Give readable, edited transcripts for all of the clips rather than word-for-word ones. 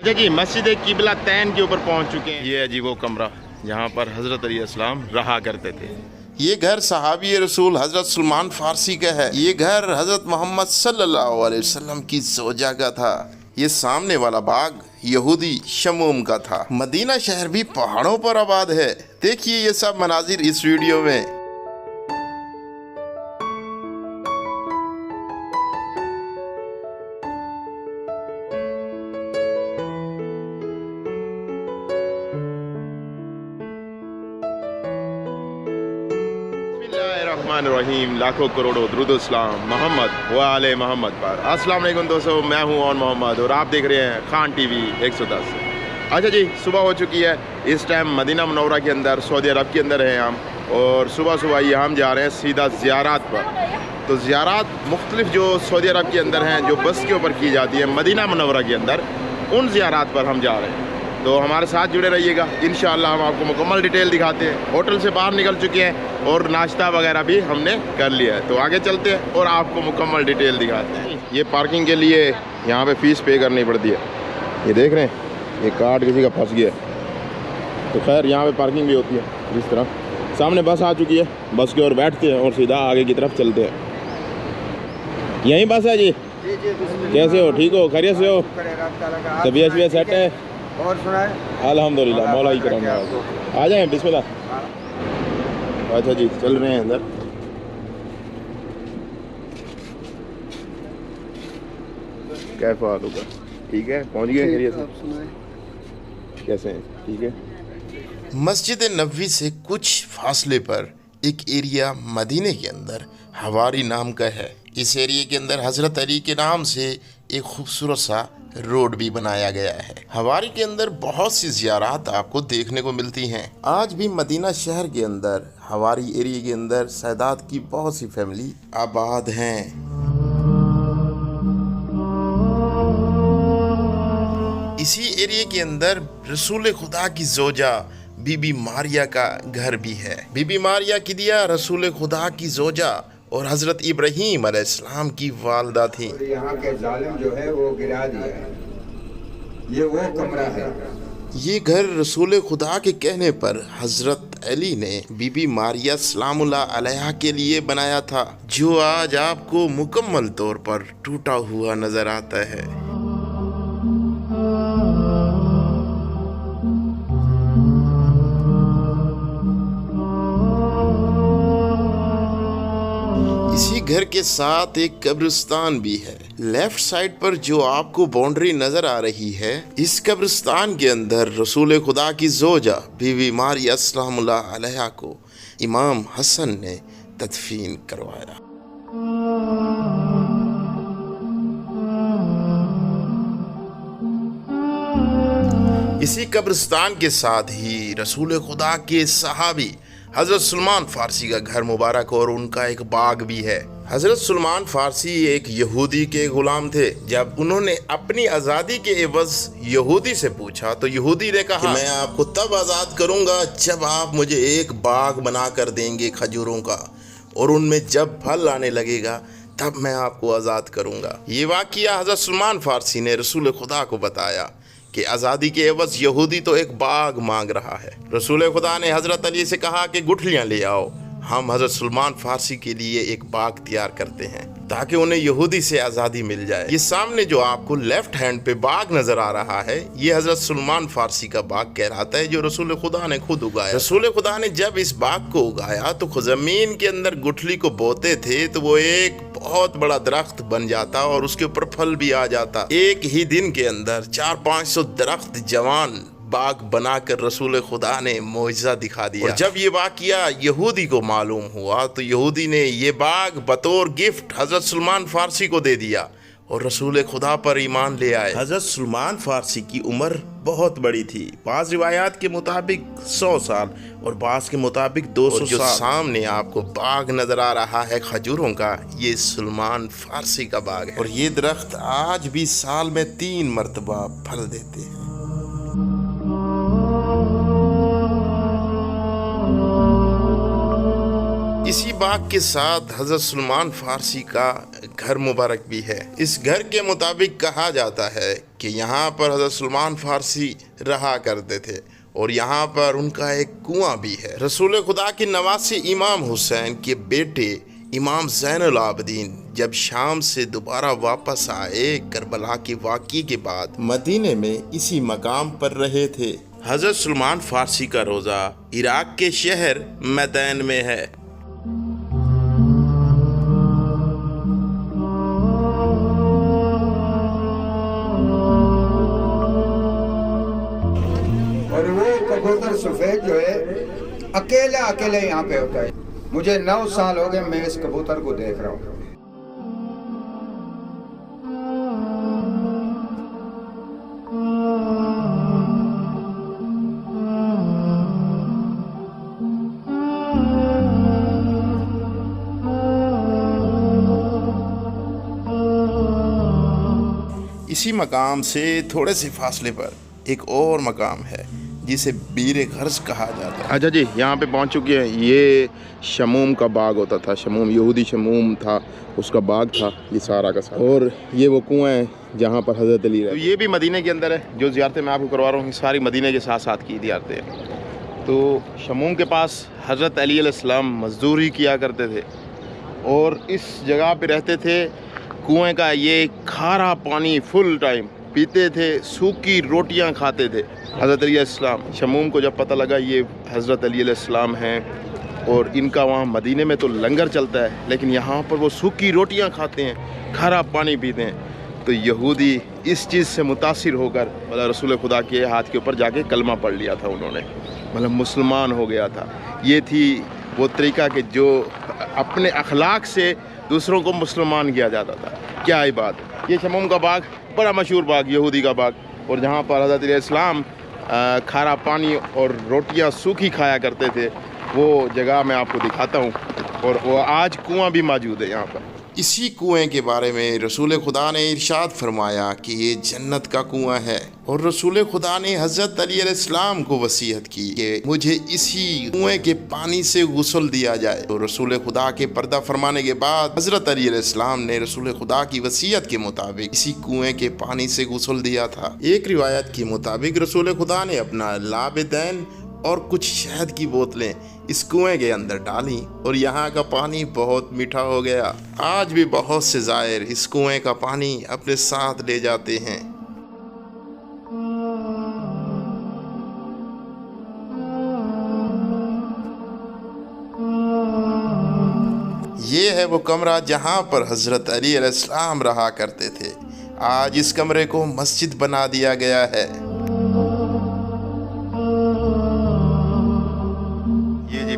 अच्छा जी, मस्जिद किबला तैन के ऊपर पहुंच चुके हैं। ये है जी वो कमरा जहाँ पर हज़रत अली अस्सलाम रहा करते थे। ये घर सहाबी रसूल हज़रत सलमान फारसी का है। ये घर हज़रत मोहम्मद सल्लल्लाहु अलैहि वसल्लम की ज़ौजा का था। ये सामने वाला बाग यहूदी शमूम का था। मदीना शहर भी पहाड़ों पर आबाद है। देखिए ये सब मनाजिर इस वीडियो में। रहीम, लाखों करोड़ों दुरूद इस्लाम मोहम्मद व आले मोहम्मद पर। अस्सलाम वालेकुम दोस्तों, मैं हूं और मोहम्मद और आप देख रहे हैं खान टीवी 110। अच्छा जी, सुबह हो चुकी है। इस टाइम मदीना मुनव्वरा के अंदर सऊदी अरब के अंदर हैं हम, और सुबह सुबह ही हम जा रहे हैं सीधा ज़ियारत पर। तो ज़ियारत मुख्तलिफ जो सऊदी अरब के अंदर हैं, जो बस के ऊपर की जाती है मदीना मुनव्वरा के अंदर, उन ज़ियारत पर हम जा रहे हैं। तो हमारे साथ जुड़े रहिएगा, इंशाअल्लाह हम आपको मुकम्मल डिटेल दिखाते हैं। होटल से बाहर निकल चुके हैं और नाश्ता वगैरह भी हमने कर लिया है। तो आगे चलते हैं और आपको मुकम्मल डिटेल दिखाते हैं। ये पार्किंग के लिए यहाँ पे फ़ीस पे करनी पड़ती है। ये देख रहे हैं, ये कार्ड किसी का फंस गया है। तो खैर यहाँ पे पार्किंग भी होती है। इस तरह सामने बस आ चुकी है, बस की ओर बैठते हैं और सीधा आगे की तरफ चलते हैं। यहीं बस है जी? कैसे हो, ठीक हो, खैरियत से हो, तबीयत वबीयत सेट है? और सुनाए? अल्हम्दुलिल्लाह, मौला ही करम। आ जाए, बिस्मिल्लाह। अच्छा जी, चल रहे हैं अंदर। कैसा हाल होगा? ठीक है, पहुंच गए खैरियत से? कैसे हैं? ठीक है। मस्जिद नबवी से कुछ फासले पर एक एरिया मदीने के अंदर हवारी नाम का है। इस एरिया के अंदर हज़रत अली के नाम से एक खूबसूरत सा रोड भी बनाया गया है। हवारी के अंदर बहुत सी ज़ियारत आपको देखने को मिलती हैं। आज भी मदीना शहर के अंदर हवारी एरिया के अंदर सैदात की बहुत सी फैमिली आबाद हैं। इसी एरिया के अंदर रसूल खुदा की ज़ौजा बीबी मारिया का घर भी है। बीबी मारिया की दिया रसूल खुदा की ज़ौजा और हज़रत इब्राहीम अलैहिस्सलाम की वालदा थी। यहाँ के जालिम जो है वो गिरा दिया है। ये वो कमरा है। ये घर रसूल खुदा के कहने पर हज़रत अली ने बीबी मारिया सलामुल्लाह अलैहा के लिए बनाया था, जो आज आपको मुकम्मल तौर पर टूटा हुआ नजर आता है। इसी घर के साथ एक कब्रिस्तान भी है। लेफ्ट साइड पर जो आपको बाउंड्री नजर आ रही है, इस कब्रिस्तान के अंदर रसूल खुदा की ज़ौजा बीवी मारिया सलामुल्लाह अलैहा को इमाम हसन ने तदफीन करवाया। इसी कब्रिस्तान के साथ ही रसूल खुदा के सहाबी हज़रत सलमान फारसी का घर मुबारक और उनका एक बाग भी है। हज़रत सलमान फारसी एक यहूदी के गुलाम थे। जब उन्होंने अपनी आज़ादी के एवज यहूदी से पूछा तो यहूदी ने कहा कि मैं आपको तब आज़ाद करूंगा जब आप मुझे एक बाग बना कर देंगे खजूरों का, और उनमें जब फल आने लगेगा तब मैं आपको आज़ाद करूंगा। ये वाक़या हज़रत सलमान फारसी ने रसूल खुदा को बताया कि आज़ादी के एवज यहूदी तो एक बाग मांग रहा है। रसूल खुदा ने हज़रत अली से कहा कि गुठलियाँ ले आओ, हम हज़रत सलमान फारसी के लिए एक बाग तैयार करते हैं ताकि उन्हें यहूदी से आज़ादी मिल जाए। ये सामने जो आपको लेफ्ट हैंड पे बाग नज़र आ रहा है, ये हज़रत सलमान फारसी का बाग कहलाता है, जो रसूल खुदा ने खुद उगाया। रसूल खुदा ने जब इस बाग को उगाया तो ज़मीन के अंदर गुठली को बोते थे तो वो एक बहुत बड़ा दरख्त बन जाता और उसके ऊपर फल भी आ जाता। एक ही दिन के अंदर 400-500 दरख्त जवान बाग बनाकर रसूल खुदा ने मौजज़ा दिखा दिया। और जब ये वाक़या यहूदी को मालूम हुआ तो यहूदी ने ये बाग बतौर गिफ्ट हज़रत सलमान फारसी को दे दिया और रसूल खुदा पर ईमान ले आए। हज़रत सलमान फारसी की उम्र बहुत बड़ी थी। बाज़ रिवायात के मुताबिक 100 साल और बाज़ के मुताबिक 200 साल। सामने आपको बाग नज़र आ रहा है खजूरों का, ये सलमान फारसी का बाग है। और ये दरख्त आज भी साल में 3 मरतबा फल देते हैं। इसी बाग के साथ हज़रत सलमान फारसी का घर मुबारक भी है। इस घर के मुताबिक कहा जाता है कि यहाँ पर हज़रत सलमान फ़ारसी रहा करते थे और यहाँ पर उनका एक कुआं भी है। रसूल खुदा के नवासे इमाम हुसैन के बेटे इमाम ज़ैनुल आबदीन जब शाम से दोबारा वापस आए करबला के वाक़े के बाद मदीने में इसी मकाम पर रहे थे। हज़रत सलमान फ़ारसी का रोज़ा इराक के शहर मैदैन में है। और वो कबूतर सफेद जो है अकेला अकेले यहाँ पे होता है। मुझे 9 साल हो गए मैं इस कबूतर को देख रहा हूँ। इसी मकाम से थोड़े से फासले पर एक और मकाम है जिसे बीर गर्ज कहा जाता है। अच्छा जी, यहाँ पे पहुँच चुके हैं। ये शमूम का बाग होता था, शमूम यहूदी शमूम था, उसका बाग था ये सारा का सारा। और ये वो कुआं है जहाँ पर हज़रत अली रहते। तो ये भी मदीने के अंदर है। जो ज़ियारतें मैं आपको करवा रहा हूँ ये सारी मदीने के साथ साथ की ज़ियारतें हैं। तो शमूम के पास हज़रत अली अलैहिस्सलाम मज़दूरी किया करते थे और इस जगह पे रहते थे। कुएं का ये खारा पानी फुल टाइम पीते थे, सूखी रोटियां खाते थे। हज़रत अली अलैहिस्सलाम, शमूम को जब पता लगा ये हज़रत अली अलैहिस्सलाम हैं और इनका वहाँ मदीने में तो लंगर चलता है लेकिन यहाँ पर वो सूखी रोटियां खाते हैं, खारा पानी पीते हैं, तो यहूदी इस चीज़ से मुतासिर होकर मतलब रसूल खुदा के हाथ के ऊपर जाके कलमा पढ़ लिया था उन्होंने, मतलब मुसलमान हो गया था। ये थी वो तरीका कि जो अपने अखलाक से दूसरों को मुसलमान किया जाता था। क्या ही बात है। ये शमूम का बाग बड़ा मशहूर बाग, यहूदी का बाग, और जहाँ पर हज़रत अलैहिस्सलाम खारा पानी और रोटियां सूखी खाया करते थे, वो जगह मैं आपको दिखाता हूँ। और वो आज कुआं भी मौजूद है यहाँ पर। इसी कुएं के बारे में रसूल खुदा ने इरशाद फरमाया कि ये जन्नत का कुआं है और रसूल खुदा ने हज़रत अली अलैहिस्सलाम को वसीयत की कि मुझे इसी कुएं के पानी से गुस्ल दिया जाए। तो रसूल खुदा के पर्दा फरमाने के बाद हज़रत अली अलैहिस्सलाम ने रसूल खुदा की वसीयत के मुताबिक इसी कुएं के पानी से गुस्ल दिया था। एक रिवायत के मुताबिक रसूल खुदा ने अपना लाबदैन और कुछ शहद की बोतलें इस कुएं के अंदर डाली और यहाँ का पानी बहुत मीठा हो गया। आज भी बहुत से ज़ायर इस कुएं का पानी अपने साथ ले जाते हैं। ये है वो कमरा जहाँ पर हज़रत अली अलैहिस्सलाम रहा करते थे। आज इस कमरे को मस्जिद बना दिया गया है।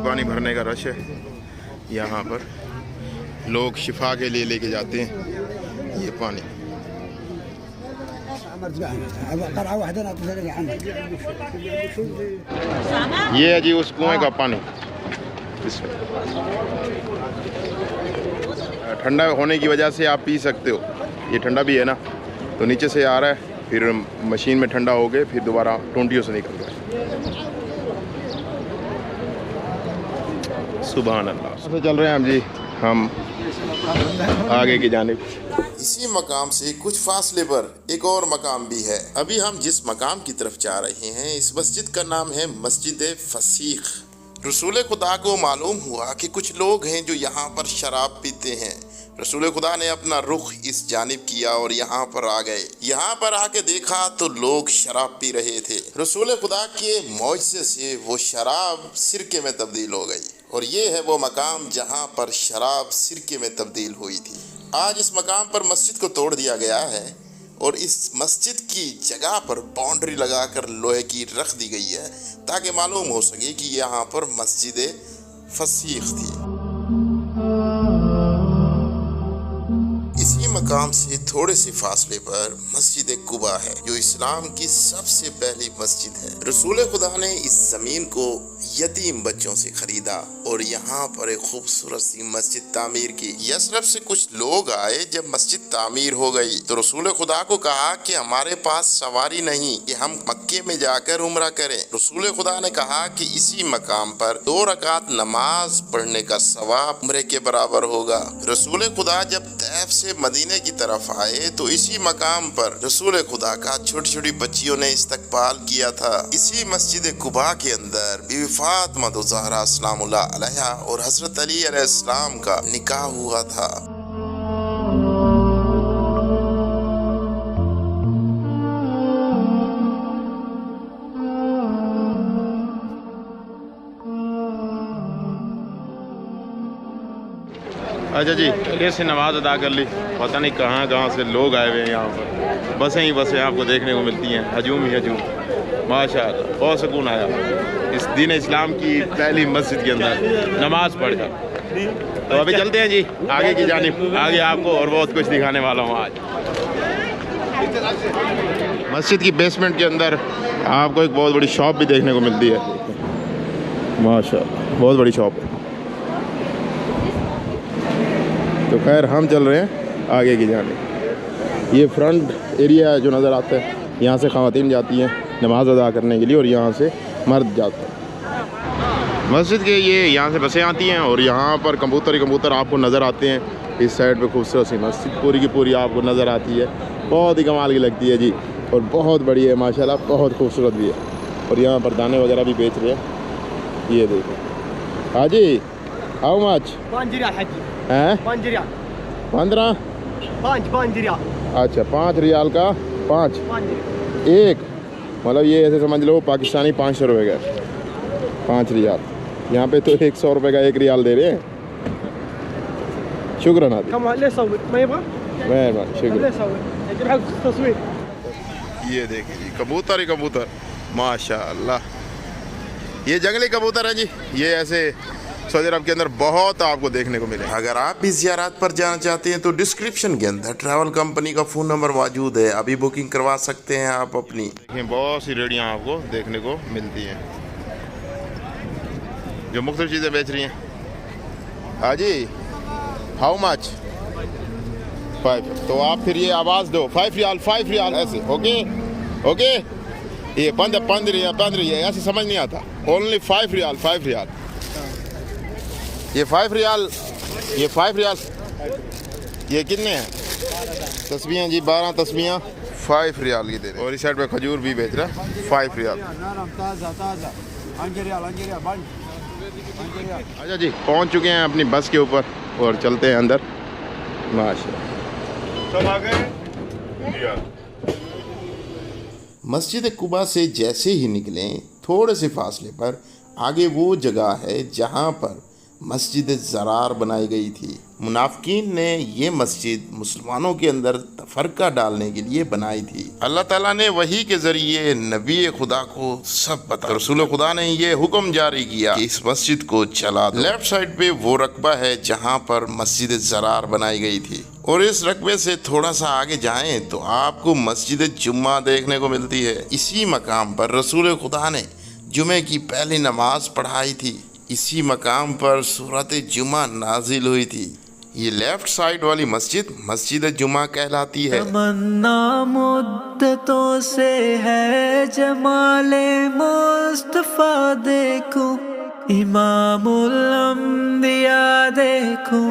पानी भरने का रश है। यहाँ पर लोग शिफा के लिए लेके जाते हैं ये पानी। ये है जी उस कुएं का पानी। ठंडा होने की वजह से आप पी सकते हो, ये ठंडा भी है ना, तो नीचे से आ रहा है, फिर मशीन में ठंडा हो गए, फिर दोबारा टोंटियों से निकल रहा है। सुभान अल्लाह। तो चल रहे हैं हम जी, हम आगे की जानिब। इसी मकाम से कुछ फासले पर एक और मकाम भी है। अभी हम जिस मकाम की तरफ जा रहे हैं इस मस्जिद का नाम है मस्जिद फसीख। रसूल खुदा को मालूम हुआ कि कुछ लोग हैं जो यहाँ पर शराब पीते हैं। रसूल खुदा ने अपना रुख इस जानिब किया और यहाँ पर आ गए। यहाँ पर आके देखा तो लोग शराब पी रहे थे। रसूल खुदा के मौजज़े से वो शराब सिरके में तब्दील हो गई और ये है वो मकाम जहाँ पर शराब सिरके में तब्दील हुई थी। आज इस मकाम पर मस्जिद को तोड़ दिया गया है और इस मस्जिद की जगह पर बाउंड्री लगाकर लोहे की रख दी गई है ताकि मालूम हो सके कि यहाँ पर मस्जिद फसीख थी। इसी मकाम से थोड़े से फासले पर मस्जिद कुबा है जो इस्लाम की सबसे पहली मस्जिद है। रसूल खुदा ने इस जमीन को यतीम बच्चों से खरीदा और यहाँ पर एक खूबसूरत सी मस्जिद तामीर की। यसरब से कुछ लोग आए। जब मस्जिद तामीर हो गई तो रसूल खुदा को कहा कि हमारे पास सवारी नहीं कि हम मक्के में जाकर उम्रा करें। रसूल खुदा ने कहा कि इसी मकाम पर 2 रकात नमाज पढ़ने का सवाब उम्रे के बराबर होगा। रसूल खुदा जब तैफ से मदीने की तरफ आए तो इसी मकाम पर रसूल खुदा का छोटी छोटी बच्चियों ने इस्तकबाल किया था। इसी मस्जिद कुबा के अंदर बीवी फातिमा ज़हरा सलामुल्लाह अलैहा और हजरत अली अलैहिस्सलाम का निकाह हुआ था। अच्छा जी, चलिए से नमाज अदा कर ली। पता नहीं कहाँ कहाँ से लोग आए हुए हैं यहाँ पर। बसें ही बसें आपको देखने को मिलती हैं, हजूम ही हजूम। माशाअल्लाह, बहुत सुकून आया इस दीन इस्लाम की पहली मस्जिद के अंदर नमाज पढ़कर। तो अभी चलते हैं जी आगे की जानिब। आगे आपको और बहुत कुछ दिखाने वाला हूँ आज। मस्जिद की बेसमेंट के अंदर आपको एक बहुत बड़ी शॉप भी देखने को मिलती है। माशाअल्लाह, बहुत बड़ी शॉप है। तो खैर हम चल रहे हैं आगे की जानिब। ये फ्रंट एरिया जो नज़र आता है, यहाँ से ख़वातीन जाती हैं नमाज अदा करने के लिए और यहाँ से मर्द जाते हैं। मस्जिद के ये यहाँ से बसें आती हैं और यहाँ पर कबूतर ही कबूतर आपको नज़र आते हैं। इस साइड पे खूबसूरत सी मस्जिद पूरी की पूरी आपको नज़र आती है। बहुत ही कमाल की लगती है जी और बहुत बड़ी है माशाल्लाह, बहुत खूबसूरत भी है। और यहाँ पर दाने वगैरह भी बेच रहे हैं। ये देखो हाजी, हाउ मच हैं? 5 रियाल 15 5 रियाल। अच्छा 5 रियाल का 5 एक, मतलब ये ऐसे समझ लो पाकिस्तानी 500 रुपये का 5 रियाल। यहाँ पे तो 100 रुपये का 1 रियाल दे रहे हैं। शुक्रान आदि, मेहरबानी, शुक्रिया। ये देखिए जी कबूतर ही कबूतर माशाअल्लाह। ये जंगली कबूतर है जी। ये ऐसे सऊदी अरब के अंदर बहुत आपको देखने को मिले। अगर आप भी ज़ियारत पर जाना चाहते हैं तो डिस्क्रिप्शन के अंदर ट्रैवल कंपनी का फ़ोन नंबर मौजूद है, अभी बुकिंग करवा सकते हैं आप अपनी। देखिए बहुत सी रेडियाँ आपको देखने को मिलती हैं जो मुख्तलिफ चीज़ें बेच रही हैं। हाजी हाउ मच? 5। तो आप फिर ये आवाज़ दो 5 रियाल ऐसे। ओके ओके, ये 15 रियाल ऐसे समझ नहीं आता। ओनली 5 रियाल। ये 5 रियाल, ये 5 रियाल, ये कितने हैं? तस्बीहां जी 12 तस्बीहां 5 रियाल की दे रहे हैं। और इस साइड पे खजूर भी बेच रहा है 5 रियाल। अच्छा जी पहुंच चुके हैं अपनी बस के ऊपर और चलते हैं अंदर। माशाअल्लाह सब आ गए। मस्जिद कुबा से जैसे ही निकलें थोड़े से फासले पर आगे वो जगह है जहाँ पर मस्जिद ज़रार बनाई गई थी। मुनाफिकीन ने ये मस्जिद मुसलमानों के अंदर तफरका डालने के लिए बनाई थी। अल्लाह ताला ने वही के ज़रिए नबी खुदा को सब बता, रसूल खुदा ने ये हुक्म जारी किया कि इस मस्जिद को चला दो। लेफ्ट साइड पे वो रकबा है जहाँ पर मस्जिद ज़रार बनाई गई थी और इस रकबे से थोड़ा सा आगे जाएं तो आपको मस्जिद जुम्मा देखने को मिलती है। इसी मकाम पर रसूल खुदा ने जुमे की पहली नमाज पढ़ाई थी। इसी मकाम पर सूरत जुमा नाजिल हुई थी। ये लेफ्ट साइड वाली मस्जिद मस्जिद जुमा कहलाती है। तमन्ना मुद्दतों से है जमाले मुस्तफा देखूं, इमामुल अंबिया देखूं,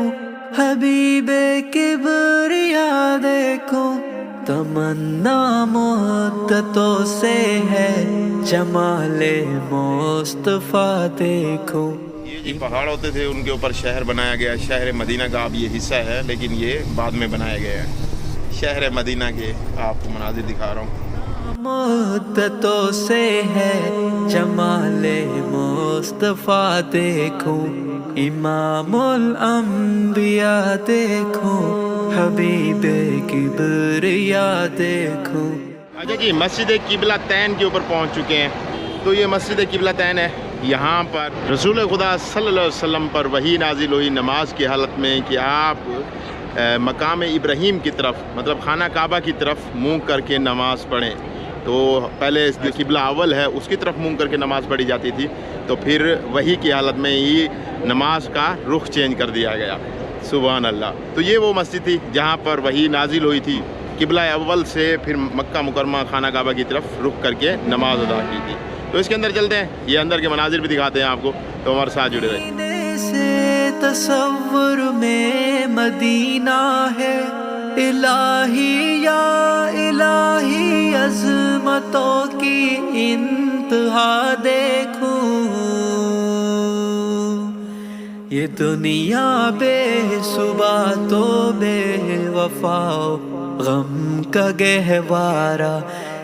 हबीबे किबरिया देखूं। तमन्ना मुद्दतों से है जमाले मुस्तफा देखूं। ये जी पहाड़ होते थे उनके ऊपर शहर बनाया गया। शहर मदीना का अब ये हिस्सा है लेकिन ये बाद में बनाया गया है। शहर मदीना के आपको मनाजिर दिखा रहा हूँ। मुद्दतों से है जमाले मुस्तफा देखूं, इमामुल अंबिया देखूं, हबीबे किबरिया देखूं। अच्छा जी मस्जिद किबला तैन के ऊपर पहुंच चुके हैं। तो ये मस्जिद किबला तैन है। यहाँ पर रसूल खुदा सल्लल्लाहु अलैहि वसल्लम पर वही नाजिल हुई नमाज की हालत में कि आप मकाम इब्राहीम की तरफ मतलब खाना काबा की तरफ मुँह करके नमाज पढ़ें। तो पहले जो किबला अव्वल है उसकी तरफ मुँह करके नमाज पढ़ी जाती थी, तो फिर वही की हालत में ही नमाज का रुख चेंज कर दिया गया। सुभान अल्लाह। तो ये वो मस्जिद थी जहाँ पर वही नाजिल हुई थी। किबला अव्वल से फिर मक्का मुकरमा खाना काबा की तरफ रुख करके नमाज अदा की थी। तो इसके अंदर चलते हैं, ये अंदर के मनाजिर भी दिखाते हैं आपको, तो हमारे साथ जुड़े रहिए। से तसव्वुर में मदीना है, इलाही अज़मतों की इंतहा देखूं, ये दुनिया बेसुबा तो बेवफाओ गम का गहवारा,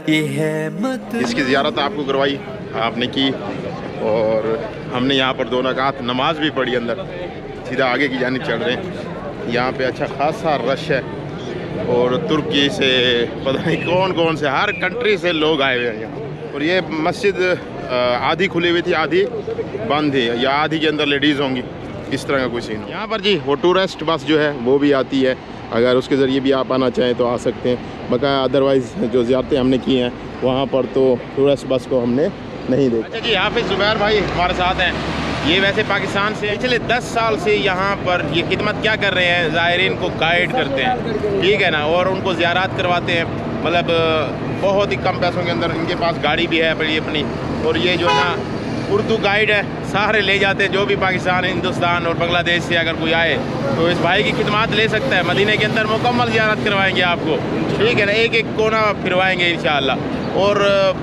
ये है मत। इसकी ज़ियारत आपको करवाई, आपने की, और हमने यहाँ पर 2 रकात नमाज भी पढ़ी। अंदर सीधा आगे की जानिब चढ़ रहे हैं। यहाँ पे अच्छा खासा रश है, और तुर्की से पता नहीं कौन कौन से हर कंट्री से लोग आए हुए हैं यहाँ। और ये मस्जिद आधी खुली हुई थी, आधी बंद थी, या आधी के अंदर लेडीज़ होंगी, इस तरह का कोई सीन। यहाँ पर जी वो टूरिस्ट बस जो है वो भी आती है, अगर उसके ज़रिए भी आप आना चाहें तो आ सकते हैं। बकाया अदरवाइज़ जो ज़ियारतें हमने की हैं वहाँ पर तो टूरिस्ट बस को हमने नहीं देखा। अच्छा जी, हाफिज़ ज़ुबैर भाई हमारे साथ हैं। ये वैसे पाकिस्तान से पिछले 10 साल से यहाँ पर ये खिदमत क्या कर रहे हैं, ज़ायरीन को गाइड करते हैं, ठीक है ना, और उनको ज़ियारत करवाते हैं। मतलब बहुत ही कम पैसों के अंदर, इनके पास गाड़ी भी है अपनी, और ये जो है ना उर्दू गाइड है, सारे ले जाते हैं। जो भी पाकिस्तान, हिंदुस्तान और बांग्लादेश से अगर कोई आए तो इस भाई की खिदमत ले सकता है। मदीने के अंदर मुकम्मल ज़ियारत करवाएंगे आपको, ठीक है ना, एक एक कोना फिरवाएंगे इंशाअल्लाह। और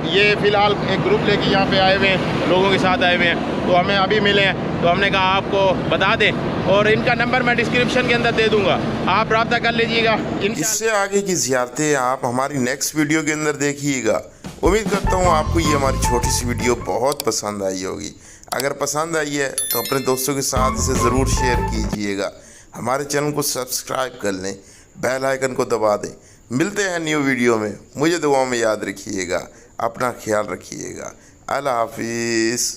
ये फ़िलहाल एक ग्रुप लेके यहाँ पे आए हुए हैं, लोगों के साथ आए हुए हैं, तो हमें अभी मिले हैं, तो हमने कहा आपको बता दें, और इनका नंबर मैं डिस्क्रिप्शन के अंदर दे दूँगा, आप रब्ता कर लीजिएगा। इससे आगे की ज़ियारतें आप हमारी नेक्स्ट वीडियो के अंदर देखिएगा। उम्मीद करता हूँ आपको ये हमारी छोटी सी वीडियो बहुत पसंद आई होगी। अगर पसंद आई है तो अपने दोस्तों के साथ इसे ज़रूर शेयर कीजिएगा। हमारे चैनल को सब्सक्राइब कर लें, बेल आइकन को दबा दें। मिलते हैं न्यू वीडियो में, मुझे दुआओं में याद रखिएगा, अपना ख्याल रखिएगा। अल्लाह हाफिज़।